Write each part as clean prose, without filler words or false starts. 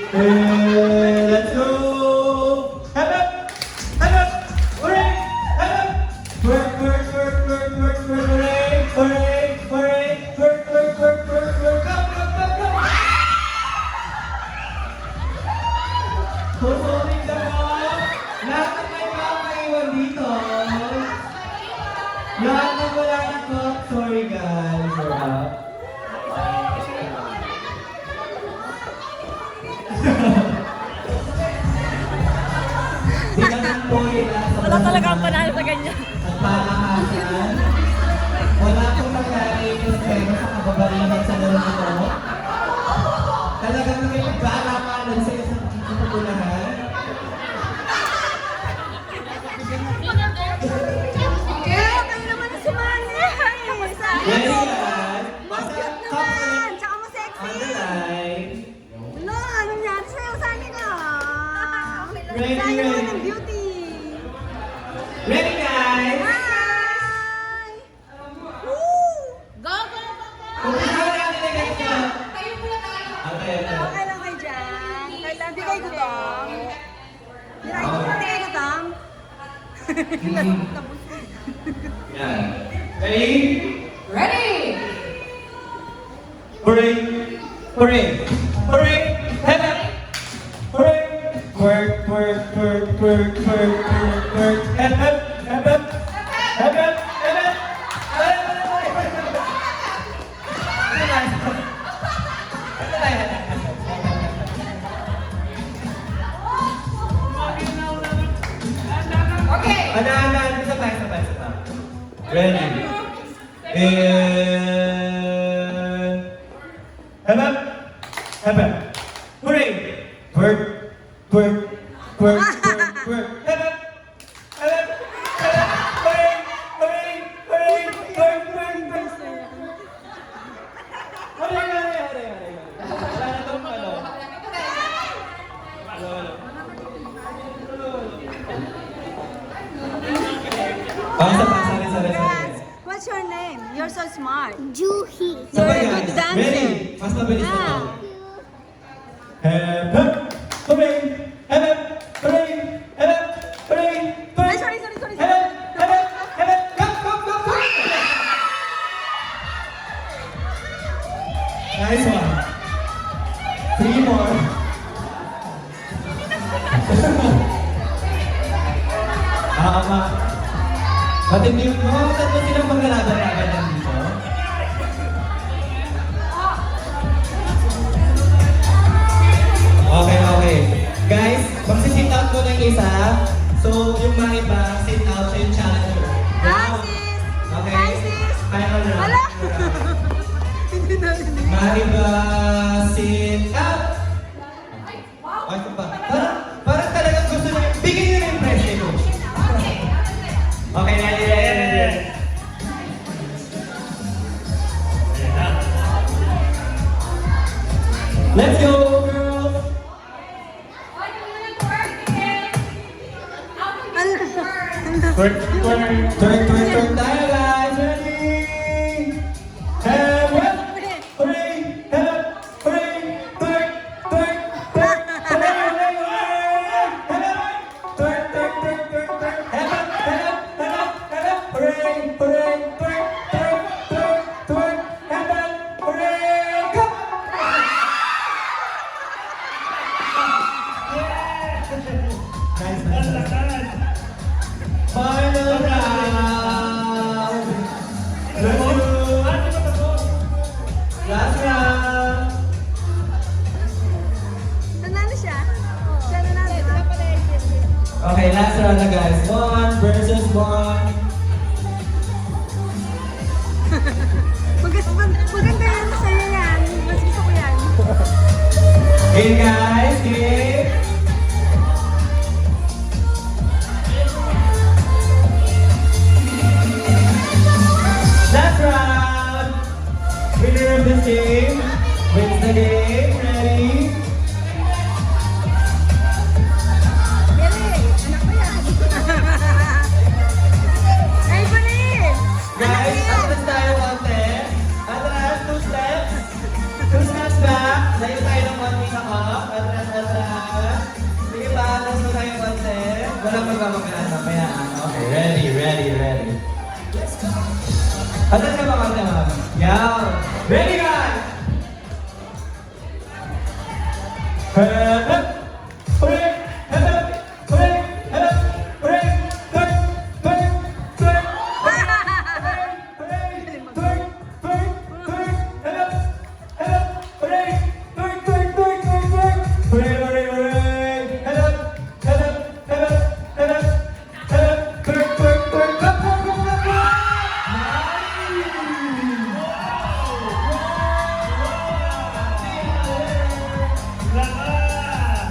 Let's go! Head up! Head up! Hooray! Head up! Work, work, work, work, work, work, hooray! Hooray! Hooray! Work, work, work, work, work, go, go, go, go! Who's holding the ball? Lahat ng may ball naiwan dito. Lahat ng wala na ko. Sorry guys. We're out. Wala talaga ang panalo sa ganyan. At palakasan, wala akong nangyari yung pero sa kababalihan sa laro nito. Talagang nakipag-aalamanan sa isang kapagulahan. Kaya kayo naman ang sumali. Ready guys? Mas cute naman. Tsaka mas sexy. Underline. Ano? Anong nangyari sa'yo? Sali ka. Ready, Sali ready. naman ng beauty. Ready guys? Hi! Woo! Go, go, go, go! Kumisa natin na guys na. Okay, okay. Okay lang kayo dyan. Hindi kayo gutom. Hindi kayo gutom. Yan. Ready? Ready! Hooray! Hooray! Hooray! Head up! Hooray! Work, work, work, work, work, work, work. Head up! Head up! Head up! Head up! Okay! Ano? Isa pa. Ready? And... Head up! Head up! Hooray! Work! Work! Work! Work! Work! Head up! Head up! Head up! Hooray! Hooray! Hooray! Work! Work! Work! Hooray! Wala na itong ano. Wala. Sorry. What's your name? You're so smart. Juhi. You're Sabay a good guys. dancer. Ready? Mas mabilis na to. Yeah. Head up! Hooray! Head up! Hooray! Head up! Hooray! Ay, sorry. Head up! Head up! Head up! Go! Nice one. 3 more. Matindi yung mga tatlo silang maglalaban-laban lang dito. Okay. Guys, magsisit out ko ng isa. So, yung mga iba, sit out siya yung challenger. Hi, sis. Okay. Hi, sis. Final round. Wala. Hindi na. Mga iba, sit out. Okay pa. Parang talagang gusto nyo. Bigyan nyo na yung press nyo. Okay, ready. Let's go, girls! Turn tayo, guys! Ready? Head up! Hooray! Head up! Hooray! Turn! Hooray! Head up! Turn! Head up! Hooray! Turn! Head up! Hooray! Go! Nice. Final round. Let's go. Last round. Nanalo siya. Siya nanalo, di ba? Okay, last round na guys. 1 versus 1. Maganda yan sa'yo yan. Mas gusto ko yan. Game guys, game. Last round. Winner of this game wins the game. Ready? Galing. Anak ko yan. Ay, balik. Guys, atras tayo konti. Atras, 2 steps. 2 steps back. Layo tayo ng konti sa up. Atras, walang magpapakalaan mamaya. Okay, ready, ready, ready. Asan ka ba kanta? Yeah. Ready, guys? Head up, hooray, head up, hooray, head up, hooray, twerk, twerk, twerk, hooray, hooray, twerk, twerk, twerk, head up, hooray, twerk, twerk, twerk, twerk, twerk, hooray, hooray, hooray, head up, head up, head up, head up, head up, twerk, twerk, twerk, clap, clap, clap, clap, clap.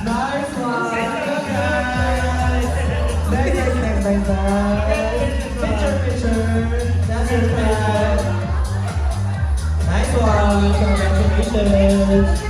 Nice one! Picture, picture! That's your plan! Nice one! Congratulations!